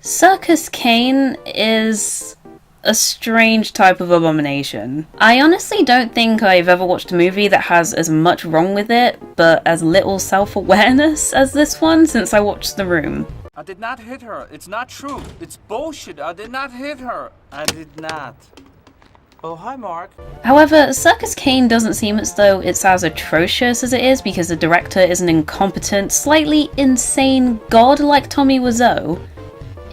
Circus Kane is a strange type of abomination. I honestly don't think I've ever watched a movie that has as much wrong with it, but as little self-awareness as this one since I watched The Room. I did not hit her. It's not true. It's bullshit. I did not hit her. I did not. Oh, hi, Mark. However, Circus Kane doesn't seem as though it's as atrocious as it is because the director is an incompetent, slightly insane god like Tommy Wiseau.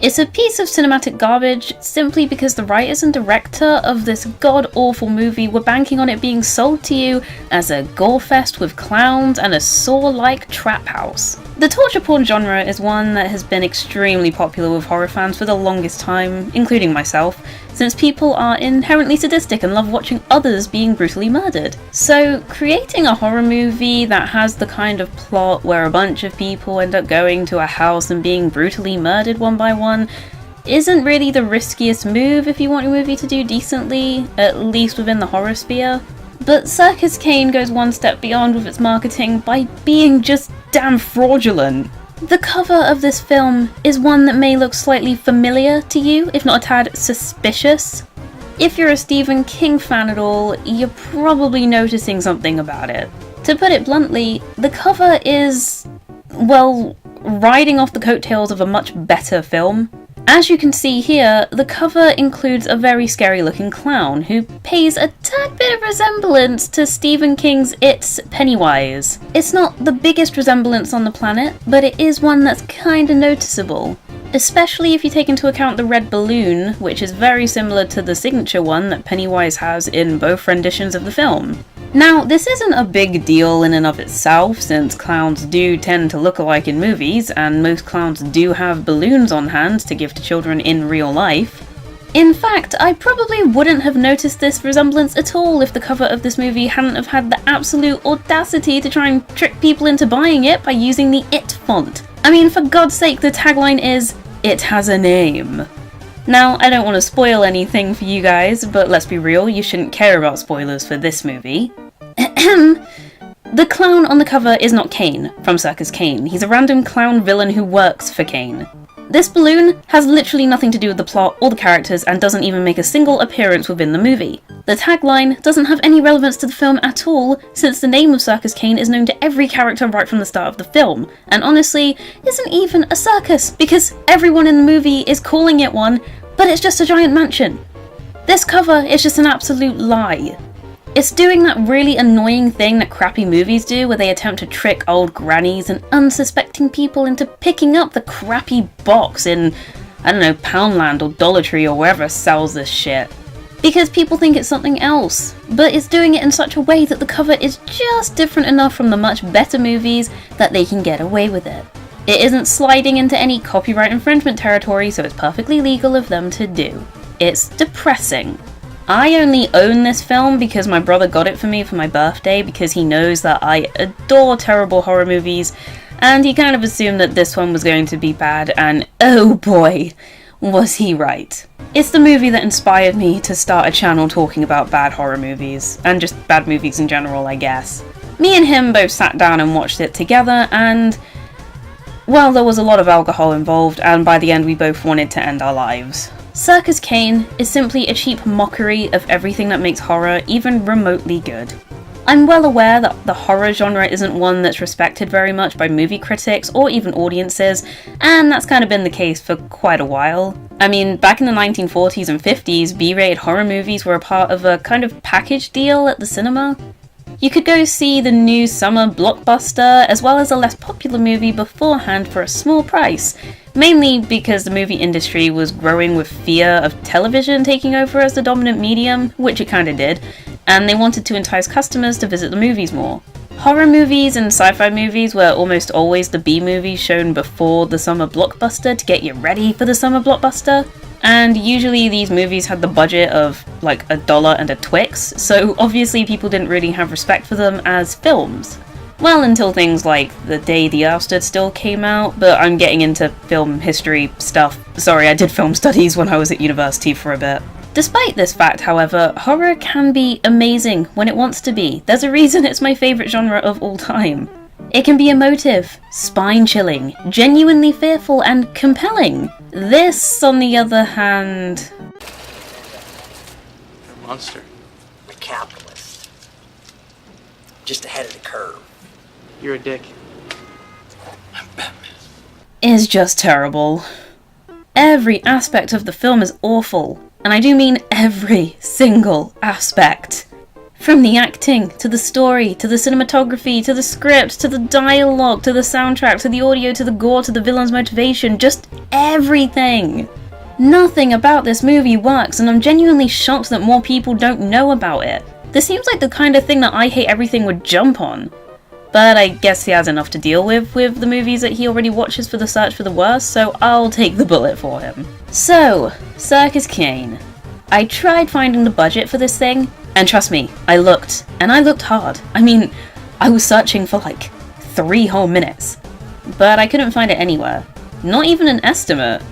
It's a piece of cinematic garbage simply because the writers and director of this god-awful movie were banking on it being sold to you as a gore fest with clowns and a Saw-like trap house. The torture porn genre is one that has been extremely popular with horror fans for the longest time, including myself, since people are inherently sadistic and love watching others being brutally murdered. So creating a horror movie that has the kind of plot where a bunch of people end up going to a house and being brutally murdered one by one isn't really the riskiest move if you want your movie to do decently, at least within the horror sphere. But Circus Kane goes one step beyond with its marketing by being just damn fraudulent. The cover of this film is one that may look slightly familiar to you, if not a tad suspicious. If you're a Stephen King fan at all, you're probably noticing something about it. To put it bluntly, the cover is, well, riding off the coattails of a much better film. As you can see here, the cover includes a very scary looking clown who pays a tad bit of resemblance to Stephen King's It's Pennywise. It's not the biggest resemblance on the planet, but it is one that's kinda noticeable. Especially if you take into account the red balloon, which is very similar to the signature one that Pennywise has in both renditions of the film. Now, this isn't a big deal in and of itself, since clowns do tend to look alike in movies, and most clowns do have balloons on hand to give to children in real life. In fact, I probably wouldn't have noticed this resemblance at all if the cover of this movie hadn't have had the absolute audacity to try and trick people into buying it by using the It font. I mean, for God's sake, the tagline is, "It has a name." Now, I don't want to spoil anything for you guys, but let's be real, you shouldn't care about spoilers for this movie. The clown on the cover is not Kane, from Circus Kane. He's a random clown villain who works for Kane. This balloon has literally nothing to do with the plot or the characters and doesn't even make a single appearance within the movie. The tagline doesn't have any relevance to the film at all, since the name of Circus Kane is known to every character right from the start of the film, and honestly, isn't even a circus, because everyone in the movie is calling it one, but it's just a giant mansion. This cover is just an absolute lie. It's doing that really annoying thing that crappy movies do where they attempt to trick old grannies and unsuspecting people into picking up the crappy box in, I don't know, Poundland or Dollar Tree or wherever sells this shit. Because people think it's something else, but it's doing it in such a way that the cover is just different enough from the much better movies that they can get away with it. It isn't sliding into any copyright infringement territory, so it's perfectly legal of them to do. It's depressing. I only own this film because my brother got it for me for my birthday because he knows that I adore terrible horror movies, and he kind of assumed that this one was going to be bad, and oh boy, was he right. It's the movie that inspired me to start a channel talking about bad horror movies, and just bad movies in general, I guess. Me and him both sat down and watched it together, and well, there was a lot of alcohol involved, and by the end we both wanted to end our lives. Circus Kane is simply a cheap mockery of everything that makes horror even remotely good. I'm well aware that the horror genre isn't one that's respected very much by movie critics or even audiences, and that's kind of been the case for quite a while. I mean, back in the 1940s and 50s, B-rated horror movies were a part of a kind of package deal at the cinema. You could go see the new summer blockbuster as well as a less popular movie beforehand for a small price, mainly because the movie industry was growing with fear of television taking over as the dominant medium, which it kinda did, and they wanted to entice customers to visit the movies more. Horror movies and sci-fi movies were almost always the B-movies shown before the summer blockbuster to get you ready for the summer blockbuster. And usually these movies had the budget of like $1 and a Twix, so obviously people didn't really have respect for them as films. Well, until things like The Day the Earth Stood Still came out, but I'm getting into film history stuff. Sorry, I did film studies when I was at university for a bit. Despite this fact, however, horror can be amazing when it wants to be. There's a reason it's my favourite genre of all time. It can be emotive, spine-chilling, genuinely fearful, and compelling. This, on the other hand... A monster. A capitalist. Just ahead of the curve. You're a dick. I'm Batman. Is just terrible. Every aspect of the film is awful, and I do mean every single aspect. From the acting, to the story, to the cinematography, to the script, to the dialogue, to the soundtrack, to the audio, to the gore, to the villain's motivation, just everything. Nothing about this movie works, and I'm genuinely shocked that more people don't know about it. This seems like the kind of thing that I Hate Everything would jump on. But I guess he has enough to deal with the movies that he already watches for the search for the worst, so I'll take the bullet for him. So, Circus Kane. I tried finding the budget for this thing, and trust me, I looked, and I looked hard. I mean, I was searching for like 3 whole minutes, but I couldn't find it anywhere. Not even an estimate.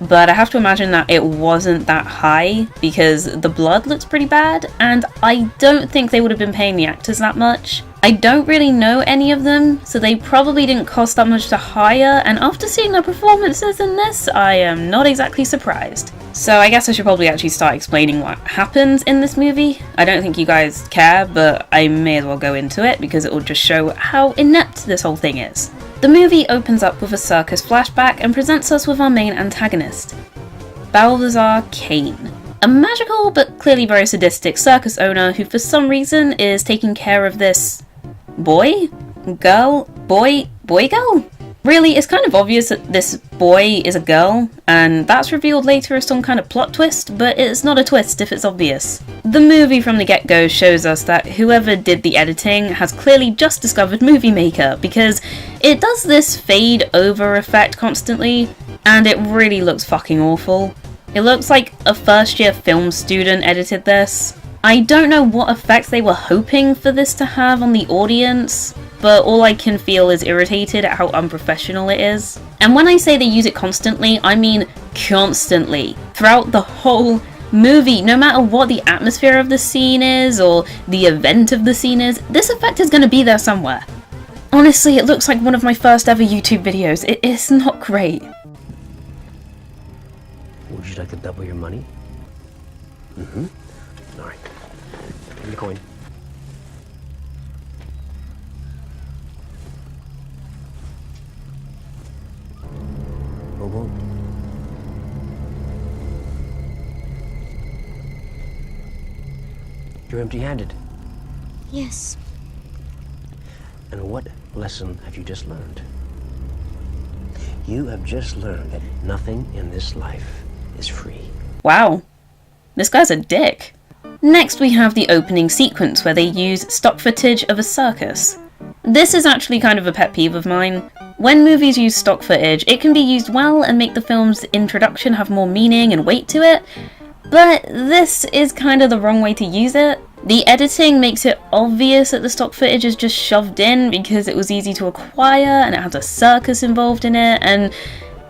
But I have to imagine that it wasn't that high, because the blood looks pretty bad, and I don't think they would have been paying the actors that much. I don't really know any of them, so they probably didn't cost that much to hire, and after seeing their performances in this, I am not exactly surprised. So I guess I should probably actually start explaining what happens in this movie. I don't think you guys care, but I may as well go into it, because it will just show how inept this whole thing is. The movie opens up with a circus flashback and presents us with our main antagonist, Balthazar Kane, a magical but clearly very sadistic circus owner who for some reason is taking care of this boy? Girl? Boy? Girl? Really, it's kind of obvious that this boy is a girl, and that's revealed later as some kind of plot twist, but it's not a twist if it's obvious. The movie from the get-go shows us that whoever did the editing has clearly just discovered Movie Maker, because it does this fade over effect constantly, and it really looks fucking awful. It looks like a first-year film student edited this. I don't know what effects they were hoping for this to have on the audience, but all I can feel is irritated at how unprofessional it is. And when I say they use it constantly, I mean constantly. Throughout the whole movie, no matter what the atmosphere of the scene is, or the event of the scene is, this effect is going to be there somewhere. Honestly, it looks like one of my first ever YouTube videos. It's not great. Would you like to double your money? Mm-hmm. All right. Give me the coin. Whoa. You're empty-handed. Yes. And what lesson have you just learned? You have just learned that nothing in this life is free. Wow. This guy's a dick. Next we have the opening sequence where they use stock footage of a circus. This is actually kind of a pet peeve of mine. When movies use stock footage, it can be used well and make the film's introduction have more meaning and weight to it, but this is kind of the wrong way to use it. The editing makes it obvious that the stock footage is just shoved in because it was easy to acquire and it has a circus involved in it, and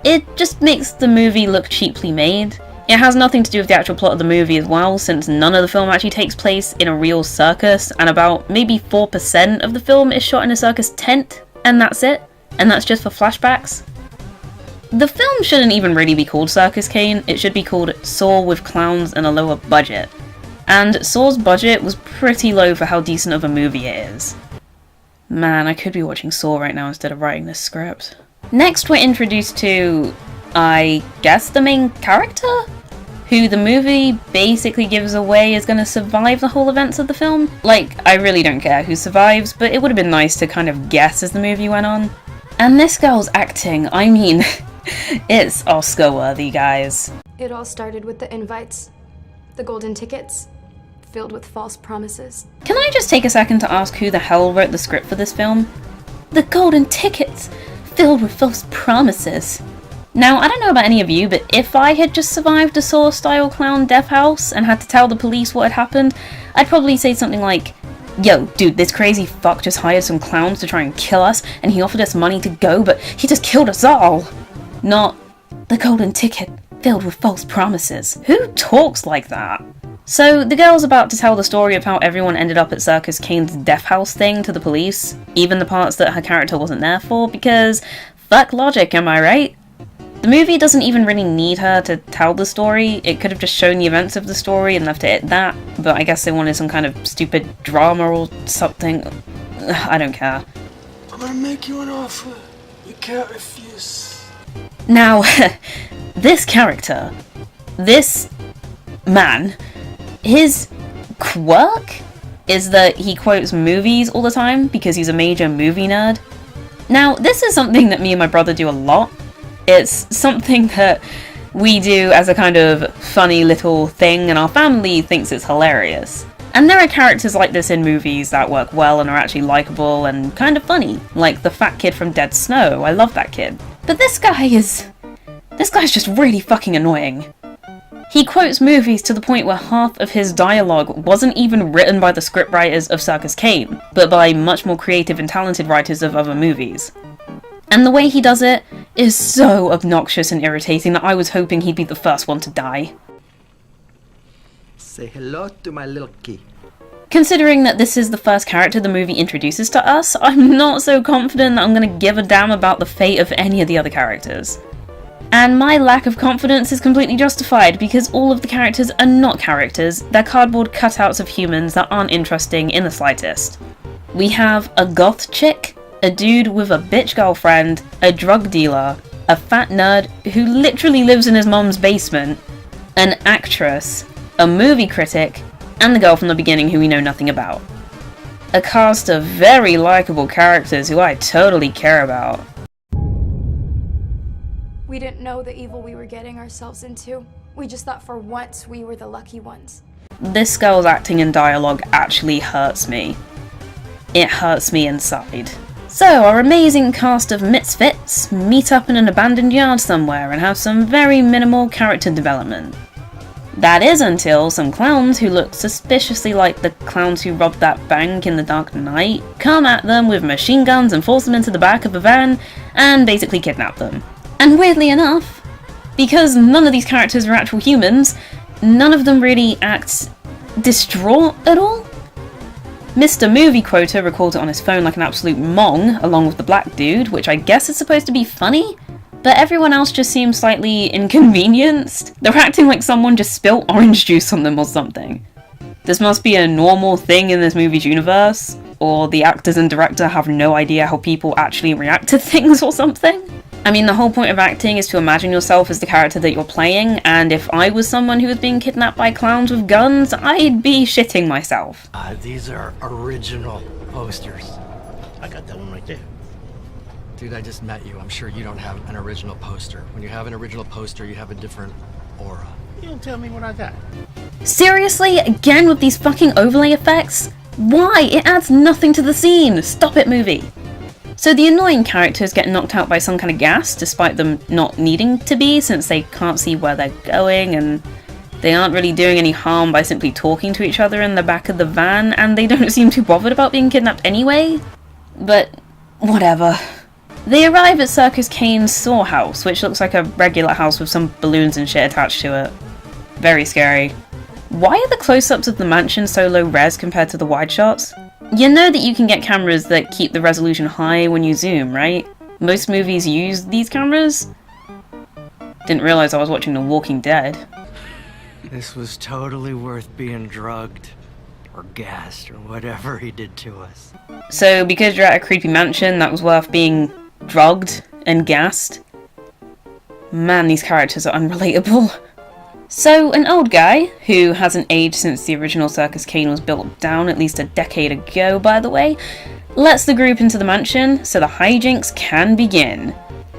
it just makes the movie look cheaply made. It has nothing to do with the actual plot of the movie as well, since none of the film actually takes place in a real circus, and about maybe 4% of the film is shot in a circus tent, and that's it. And that's just for flashbacks. The film shouldn't even really be called Circus Kane, it should be called Saw with Clowns and a Lower Budget. And Saw's budget was pretty low for how decent of a movie it is. Man, I could be watching Saw right now instead of writing this script. Next we're introduced to, I guess, the main character? Who the movie basically gives away is going to survive the whole events of the film. Like, I really don't care who survives, but it would have been nice to kind of guess as the movie went on. And this girl's acting, I mean, it's Oscar-worthy, guys. It all started with the invites, the golden tickets, filled with false promises. Can I just take a second to ask who the hell wrote the script for this film? The golden tickets, filled with false promises. Now, I don't know about any of you, but if I had just survived a Saw-style clown death house and had to tell the police what had happened, I'd probably say something like, "Yo, dude, this crazy fuck just hired some clowns to try and kill us, and he offered us money to go, but he just killed us all." Not, "The golden ticket filled with false promises." Who talks like that? So, the girl's about to tell the story of how everyone ended up at Circus Kane's death house thing to the police, even the parts that her character wasn't there for, because fuck logic, am I right? The movie doesn't even really need her to tell the story. It could have just shown the events of the story and left it at that, but I guess they wanted some kind of stupid drama or something. I don't care. I'm gonna make you an offer you can't refuse. Now, this character, this man, his quirk is that he quotes movies all the time because he's a major movie nerd. Now, this is something that me and my brother do a lot. It's something that we do as a kind of funny little thing, and our family thinks it's hilarious. And there are characters like this in movies that work well and are actually likable and kind of funny, like the fat kid from Dead Snow. I love that kid. But this guy's just really fucking annoying. He quotes movies to the point where half of his dialogue wasn't even written by the scriptwriters of Circus Kane, but by much more creative and talented writers of other movies. And the way he does it is so obnoxious and irritating that I was hoping he'd be the first one to die. Say hello to my little key. Considering that this is the first character the movie introduces to us, I'm not so confident that I'm going to give a damn about the fate of any of the other characters. And my lack of confidence is completely justified because all of the characters are not characters, they're cardboard cutouts of humans that aren't interesting in the slightest. We have a goth chick, a dude with a bitch girlfriend, a drug dealer, a fat nerd who literally lives in his mom's basement, an actress, a movie critic, and the girl from the beginning who we know nothing about. A cast of very likable characters who I totally care about. We didn't know the evil we were getting ourselves into. We just thought for once we were the lucky ones. This girl's acting and dialogue actually hurts me. It hurts me inside. So, our amazing cast of misfits meet up in an abandoned yard somewhere and have some very minimal character development. That is until some clowns who look suspiciously like the clowns who robbed that bank in The Dark Knight come at them with machine guns and force them into the back of a van and basically kidnap them. And weirdly enough, because none of these characters are actual humans, none of them really act distraught at all. Mr. Movie Quota records it on his phone like an absolute mong, along with the black dude, which I guess is supposed to be funny, but everyone else just seems slightly inconvenienced. They're acting like someone just spilt orange juice on them or something. This must be a normal thing in this movie's universe, or the actors and director have no idea how people actually react to things or something. I mean, the whole point of acting is to imagine yourself as the character that you're playing, and if I was someone who was being kidnapped by clowns with guns, I'd be shitting myself. These are original posters. I got that one right there. Dude, I just met you. I'm sure you don't have an original poster. When you have an original poster, you have a different aura. You don't tell me what I got. Seriously? Again with these fucking overlay effects? Why? It adds nothing to the scene! Stop it, movie! So the annoying characters get knocked out by some kind of gas, despite them not needing to be, since they can't see where they're going, and they aren't really doing any harm by simply talking to each other in the back of the van, and they don't seem too bothered about being kidnapped anyway. But whatever. They arrive at Circus Kane's saw house, which looks like a regular house with some balloons and shit attached to it. Very scary. Why are the close-ups of the mansion so low res compared to the wide shots? You know that you can get cameras that keep the resolution high when you zoom, right? Most movies use these cameras. Didn't realize I was watching The Walking Dead. This was totally worth being drugged or gassed or whatever he did to us. So because you're at a creepy mansion, that was worth being drugged and gassed? Man, these characters are unrelatable. So, an old guy, who hasn't aged since the original Circus Kane was built down at least a decade ago, by the way, lets the group into the mansion so the hijinks can begin.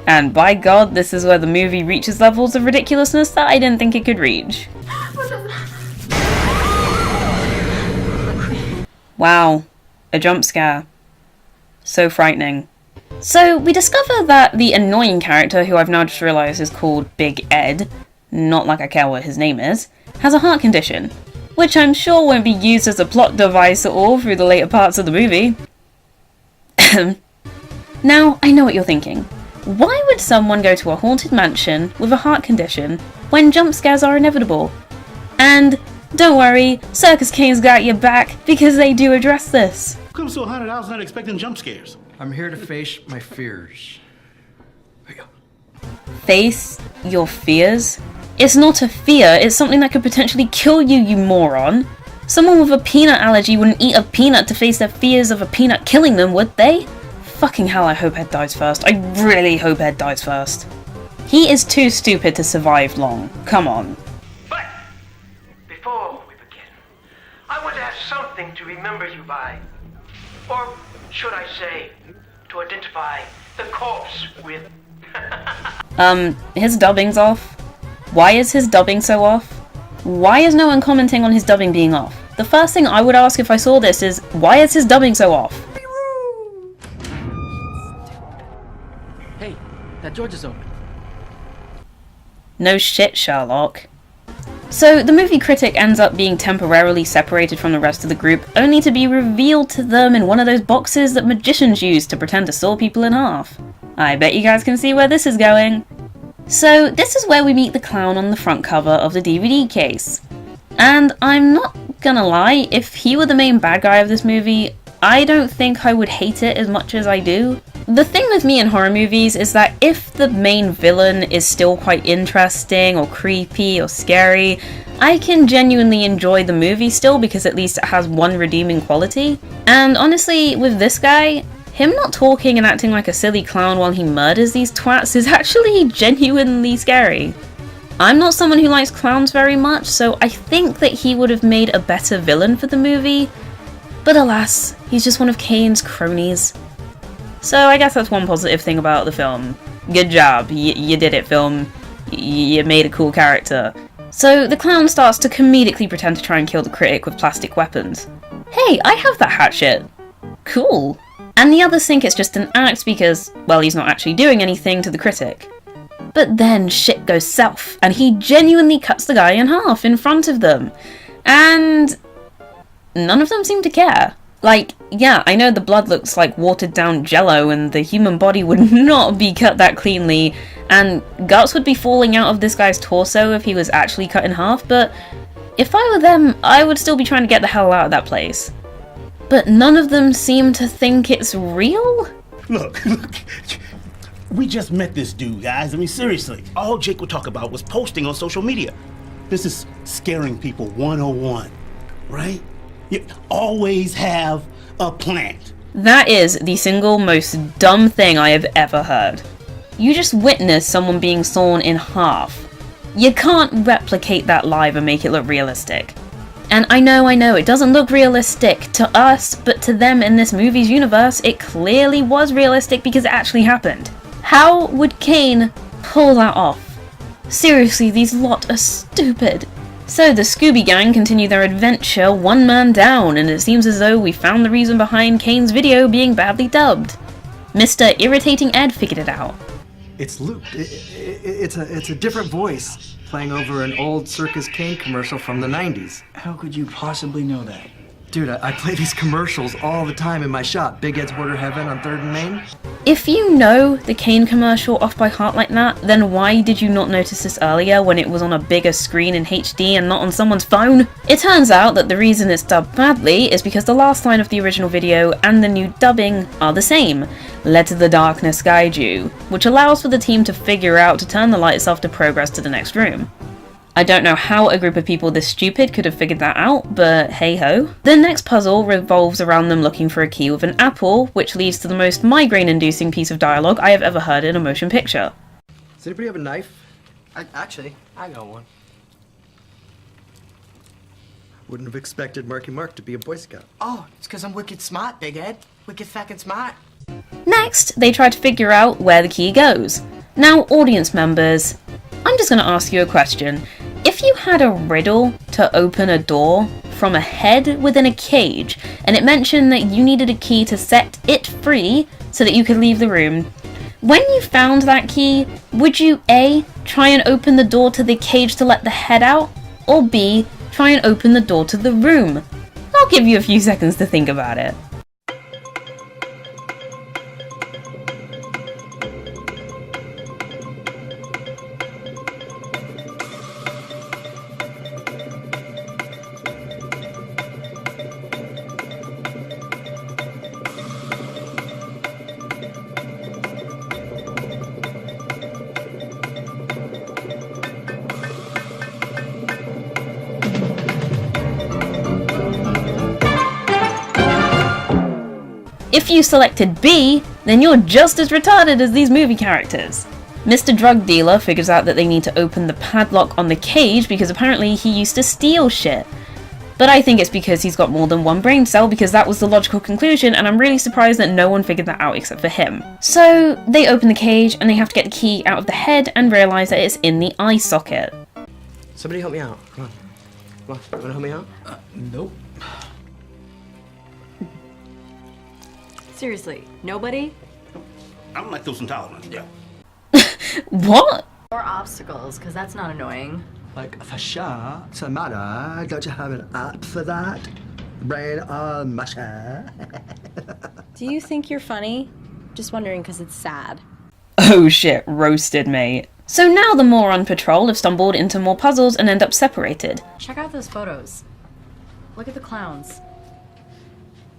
And by God, this is where the movie reaches levels of ridiculousness that I didn't think it could reach. Wow, a jump scare. So frightening. So, we discover that the annoying character, who I've now just realised is called Big Ed, not like I care what his name is, has a heart condition, which I'm sure won't be used as a plot device at all through the later parts of the movie. Now, I know what you're thinking. Why would someone go to a haunted mansion with a heart condition when jump scares are inevitable? And don't worry, Circus Kane's got your back because they do address this. Comes to a haunted house not expecting jump scares. I'm here to face my fears. face your fears. It's not a fear, it's something that could potentially kill you, you moron. Someone with a peanut allergy wouldn't eat a peanut to face their fears of a peanut killing them, would they? Fucking hell, I hope Ed dies first. I really hope Ed dies first. He is too stupid to survive long. Come on. But before we begin, I want to have something to remember you by. Or should I say, to identify the corpse with. His dubbing's off. Why is his dubbing so off? Why is no one commenting on his dubbing being off? The first thing I would ask if I saw this is, why is his dubbing so off? Hey, that George is open. No shit, Sherlock. So, the movie critic ends up being temporarily separated from the rest of the group, only to be revealed to them in one of those boxes that magicians use to pretend to saw people in half. I bet you guys can see where this is going. So, this is where we meet the clown on the front cover of the DVD case. And I'm not gonna lie, if he were the main bad guy of this movie, I don't think I would hate it as much as I do. The thing with me in horror movies is that if the main villain is still quite interesting or creepy or scary, I can genuinely enjoy the movie still because at least it has one redeeming quality. And honestly, with this guy, him not talking and acting like a silly clown while he murders these twats is actually genuinely scary. I'm not someone who likes clowns very much, so I think that he would have made a better villain for the movie, but alas, he's just one of Kane's cronies. So I guess that's one positive thing about the film. Good job, you did it, film. You made a cool character. So the clown starts to comedically pretend to try and kill the critic with plastic weapons. Hey, I have that hatchet. Cool. And the others think it's just an act because, well, he's not actually doing anything to the critic. But then shit goes south, and he genuinely cuts the guy in half in front of them. And none of them seem to care. Like, yeah, I know the blood looks like watered down jello and the human body would not be cut that cleanly, and guts would be falling out of this guy's torso if he was actually cut in half, but if I were them, I would still be trying to get the hell out of that place. But none of them seem to think it's real? Look, we just met this dude, guys. I mean, seriously, all Jake would talk about was posting on social media. This is scaring people 101, right? You always have a plan. That is the single most dumb thing I have ever heard. You just witnessed someone being sawn in half. You can't replicate that live and make it look realistic. And I know, it doesn't look realistic to us, but to them in this movie's universe, it clearly was realistic because it actually happened. How would Kane pull that off? Seriously, these lot are stupid. So the Scooby Gang continue their adventure one man down, and it seems as though we found the reason behind Kane's video being badly dubbed. Mr. Irritating Ed figured it out. It's looped. It's a different voice playing over an old Circus Kane commercial from the 90s. How could you possibly know that? Dude, I play these commercials all the time in my shop. Big Ed's Border Heaven on 3rd and Main. If you know the Kane commercial off by heart like that, then why did you not notice this earlier when it was on a bigger screen in HD and not on someone's phone? It turns out that the reason it's dubbed badly is because the last line of the original video and the new dubbing are the same. Let the darkness guide you, which allows for the team to figure out to turn the lights off to progress to the next room. I don't know how a group of people this stupid could have figured that out, but hey ho. The next puzzle revolves around them looking for a key with an apple, which leads to the most migraine-inducing piece of dialogue I have ever heard in a motion picture. Does anybody have a knife? Actually, I got one. Wouldn't have expected Marky Mark to be a Boy Scout. Oh, it's because I'm wicked smart, Big Ed. Wicked fucking smart. Next, they try to figure out where the key goes. Now, audience members, I'm just going to ask you a question. If you had a riddle to open a door from a head within a cage, and it mentioned that you needed a key to set it free so that you could leave the room, when you found that key, would you A, try and open the door to the cage to let the head out, or B, try and open the door to the room? I'll give you a few seconds to think about it. If you selected B, then you're just as retarded as these movie characters. Mr. Drug Dealer figures out that they need to open the padlock on the cage because apparently he used to steal shit. But I think it's because he's got more than one brain cell, because that was the logical conclusion, and I'm really surprised that no one figured that out except for him. So they open the cage and they have to get the key out of the head and realise that it's in the eye socket. Somebody help me out. Come on. Come on. You wanna help me out? Nope. Seriously, nobody? I'm lactose intolerant. Yeah. What? Or obstacles, because that's not annoying. Like, for sure, it's a matter. Don't you have an app for that? Brain on musher. Do you think you're funny? Just wondering because it's sad. Oh shit, roasted mate. So now the more on patrol have stumbled into more puzzles and end up separated. Check out those photos. Look at the clowns.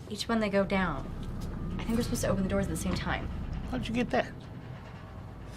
Each one they go down. I think we're supposed to open the doors at the same time. How'd you get that?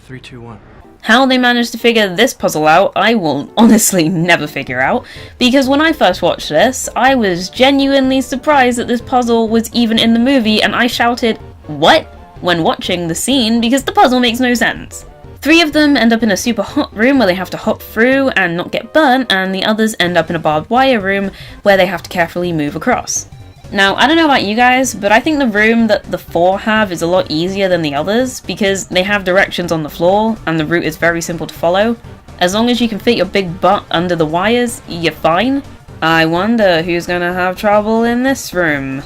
3, 2, 1. How they managed to figure this puzzle out, I will honestly never figure out, because when I first watched this, I was genuinely surprised that this puzzle was even in the movie, and I shouted, "What?" when watching the scene, because the puzzle makes no sense. 3 of them end up in a super hot room where they have to hop through and not get burnt, and the others end up in a barbed wire room where they have to carefully move across. Now, I don't know about you guys, but I think the room that the 4 have is a lot easier than the others, because they have directions on the floor, and the route is very simple to follow. As long as you can fit your big butt under the wires, you're fine. I wonder who's gonna have trouble in this room.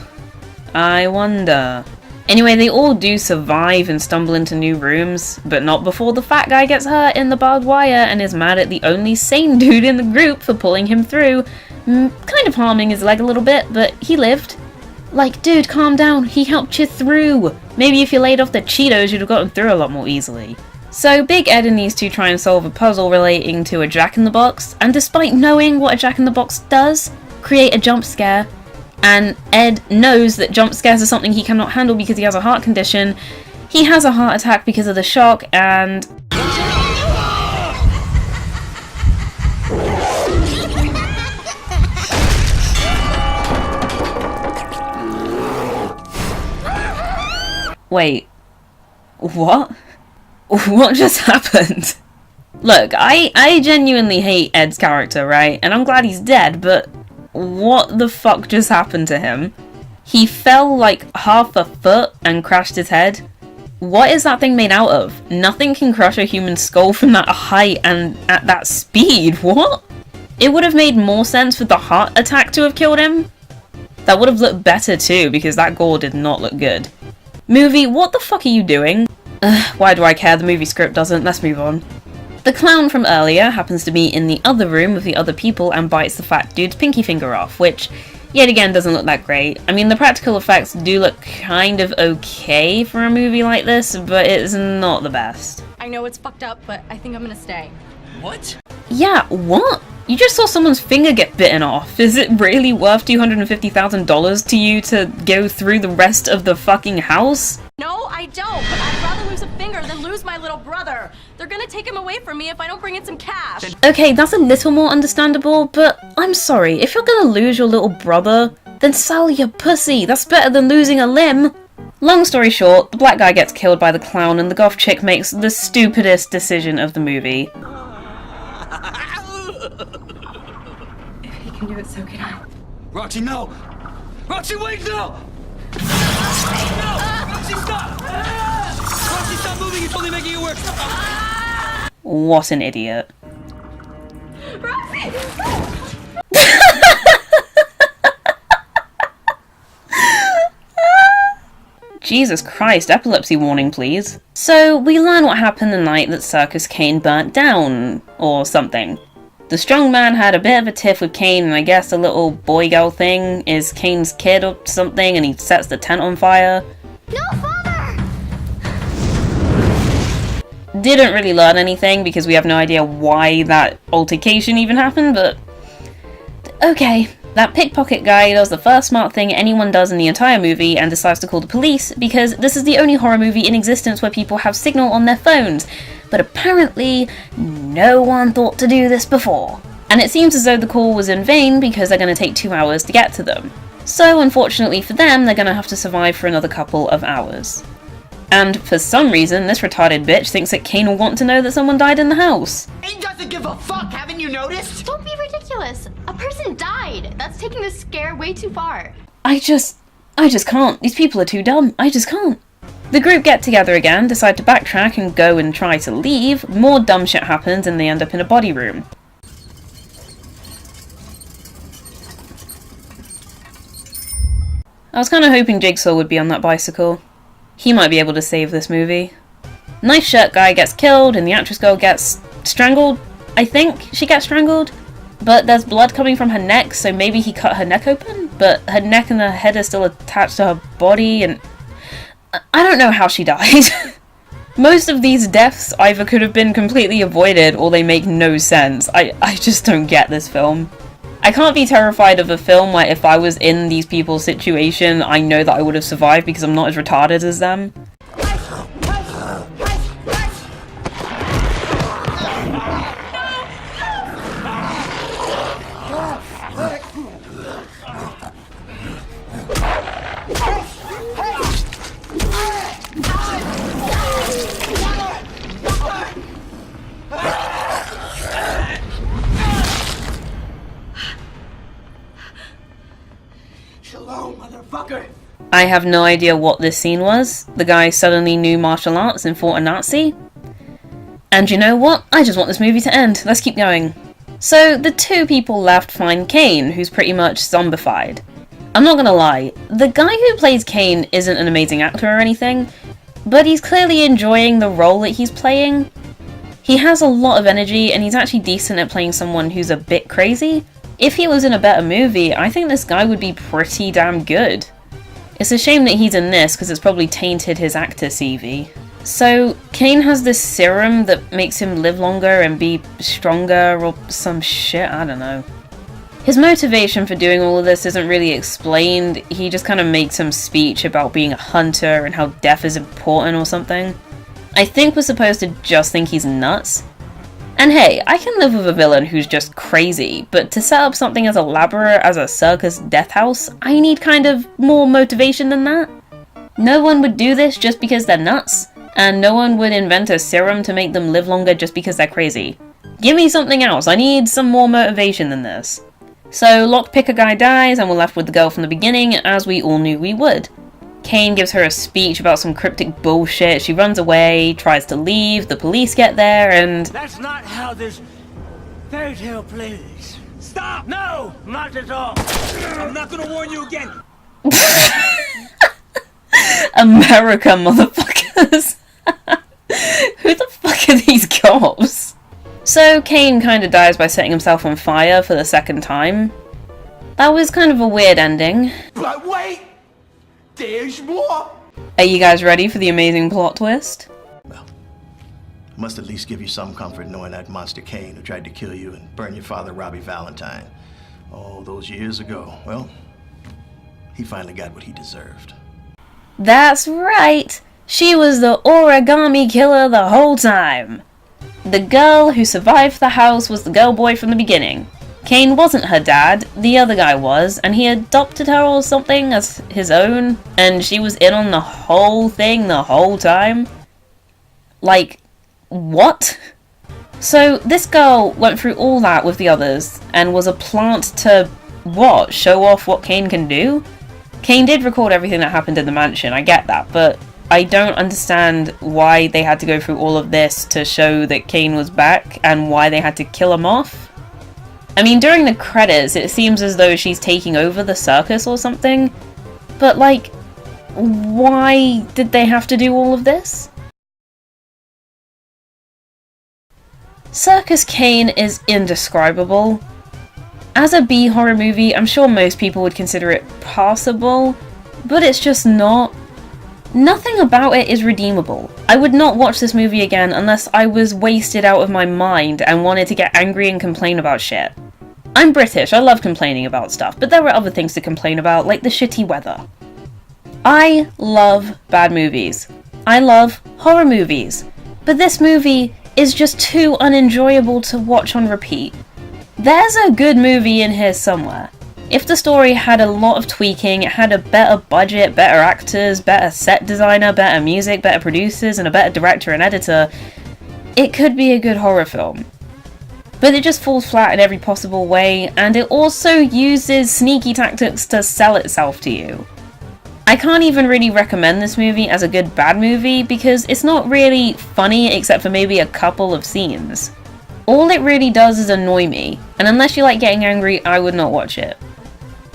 I wonder. Anyway, they all do survive and stumble into new rooms, but not before the fat guy gets hurt in the barbed wire and is mad at the only sane dude in the group for pulling him through. Kind of harming his leg a little bit, but he lived. Like, dude, calm down, he helped you through. Maybe if you laid off the Cheetos, you'd have gotten through a lot more easily. So Big Ed and these two try and solve a puzzle relating to a Jack-in-the-Box, and despite knowing what a Jack-in-the-Box does, create a jump scare, and Ed knows that jump scares are something he cannot handle because he has a heart condition. He has a heart attack because of the shock, and... Wait, what? What just happened? Look, I genuinely hate Ed's character, right? And I'm glad he's dead, but what the fuck just happened to him? He fell like half a foot and crashed his head. What is that thing made out of? Nothing can crush a human skull from that height and at that speed, what? It would have made more sense for the heart attack to have killed him. That would have looked better too, because that gore did not look good. Movie, what the fuck are you doing? Why do I care? The movie script doesn't. Let's move on. The clown from earlier happens to be in the other room with the other people and bites the fat dude's pinky finger off, which, yet again, doesn't look that great. I mean, the practical effects do look kind of okay for a movie like this, but it's not the best. I know it's fucked up, but I think I'm gonna stay. What? Yeah, what? You just saw someone's finger get bitten off. Is it really worth $250,000 to you to go through the rest of the fucking house? No, I don't, but I'd rather lose a finger than lose my little brother. They're gonna take him away from me if I don't bring in some cash. Okay, that's a little more understandable, but I'm sorry, if you're gonna lose your little brother, then sell your pussy. That's better than losing a limb. Long story short, the black guy gets killed by the clown and the goth chick makes the stupidest decision of the movie. If he can do it, so can I. Roxy, no! Roxy, wait, no! No! Roxy, stop! Roxy, stop moving! It's only making it worse! What an idiot. Roxy! Jesus Christ, epilepsy warning please. So, we learn what happened the night that Circus Kane burnt down, or something. The strong man had a bit of a tiff with Kane, and I guess a little boy-girl thing is Kane's kid or something, and he sets the tent on fire. No, Father! Didn't really learn anything, because we have no idea why that altercation even happened, but... okay. That pickpocket guy does the first smart thing anyone does in the entire movie and decides to call the police, because this is the only horror movie in existence where people have signal on their phones. But apparently, no one thought to do this before. And it seems as though the call was in vain because they're going to take 2 hours to get to them. So unfortunately for them, they're gonna have to survive for another couple of hours. And for some reason, this retarded bitch thinks that Kane will want to know that someone died in the house. He doesn't give a fuck, haven't you noticed? Don't be ridiculous. A person died. That's taking the scare way too far. I just can't. These people are too dumb. I just can't. The group get together again, decide to backtrack and go and try to leave. More dumb shit happens and they end up in a body room. I was kind of hoping Jigsaw would be on that bicycle. He might be able to save this movie. Nice shirt guy gets killed and the actress girl gets strangled. I think she gets strangled. But there's blood coming from her neck, so maybe he cut her neck open? But her neck and her head are still attached to her body, and I don't know how she died. Most of these deaths either could have been completely avoided or they make no sense. I just don't get this film. I can't be terrified of a film where if I was in these people's situation, I know that I would have survived because I'm not as retarded as them. I have no idea what this scene was. The guy suddenly knew martial arts and fought a Nazi. And you know what? I just want this movie to end. Let's keep going. So the two people left find Kane, who's pretty much zombified. I'm not gonna lie, the guy who plays Kane isn't an amazing actor or anything, but he's clearly enjoying the role that he's playing. He has a lot of energy and he's actually decent at playing someone who's a bit crazy. If he was in a better movie, I think this guy would be pretty damn good. It's a shame that he's in this, because it's probably tainted his actor CV. So, Kane has this serum that makes him live longer and be stronger or some shit, I don't know. His motivation for doing all of this isn't really explained, he just kind of makes some speech about being a hunter and how death is important or something. I think we're supposed to just think he's nuts. And hey, I can live with a villain who's just crazy, but to set up something as elaborate as a circus death house, I need kind of more motivation than that. No one would do this just because they're nuts, and no one would invent a serum to make them live longer just because they're crazy. Give me something else, I need some more motivation than this. So lockpicker guy dies and we're left with the girl from the beginning, as we all knew we would. Kane gives her a speech about some cryptic bullshit, she runs away, tries to leave, the police get there, and... That's not how this fairy tale plays. Stop! No! Not at all! I'm not gonna warn you again! America, motherfuckers! Who the fuck are these cops? So Kane kinda dies by setting himself on fire for the second time. That was kind of a weird ending. But wait! There's more! Are you guys ready for the amazing plot twist? Well, must at least give you some comfort knowing that monster Kane who tried to kill you and burn your father Robbie Valentine all those years ago. Well, he finally got what he deserved. That's right! She was the origami killer the whole time! The girl who survived the house was the girl boy from the beginning. Kane wasn't her dad, the other guy was, and he adopted her or something as his own, and she was in on the whole thing the whole time? Like, what? So this girl went through all that with the others, and was a plant to, what, show off what Kane can do? Kane did record everything that happened in the mansion, I get that, but I don't understand why they had to go through all of this to show that Kane was back, and why they had to kill him off. I mean, during the credits, it seems as though she's taking over the circus or something, but like, why did they have to do all of this? Circus Kane is indescribable. As a B-horror movie, I'm sure most people would consider it passable, but it's just not. Nothing about it is redeemable. I would not watch this movie again unless I was wasted out of my mind and wanted to get angry and complain about shit. I'm British, I love complaining about stuff, but there are other things to complain about, like the shitty weather. I love bad movies. I love horror movies. But this movie is just too unenjoyable to watch on repeat. There's a good movie in here somewhere. If the story had a lot of tweaking, it had a better budget, better actors, better set designer, better music, better producers, and a better director and editor, it could be a good horror film. But it just falls flat in every possible way, and it also uses sneaky tactics to sell itself to you. I can't even really recommend this movie as a good bad movie because it's not really funny except for maybe a couple of scenes. All it really does is annoy me, and unless you like getting angry, I would not watch it.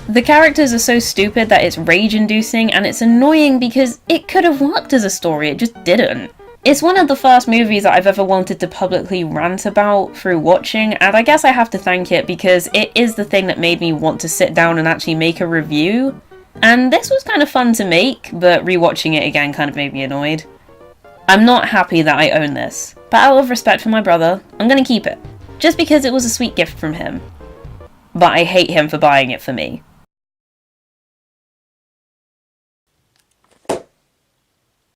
The characters are so stupid that it's rage-inducing, and it's annoying because it could have worked as a story, it just didn't. It's one of the first movies that I've ever wanted to publicly rant about through watching, and I guess I have to thank it because it is the thing that made me want to sit down and actually make a review. And this was kind of fun to make, but rewatching it again kind of made me annoyed. I'm not happy that I own this, but out of respect for my brother, I'm gonna keep it, just because it was a sweet gift from him. But I hate him for buying it for me.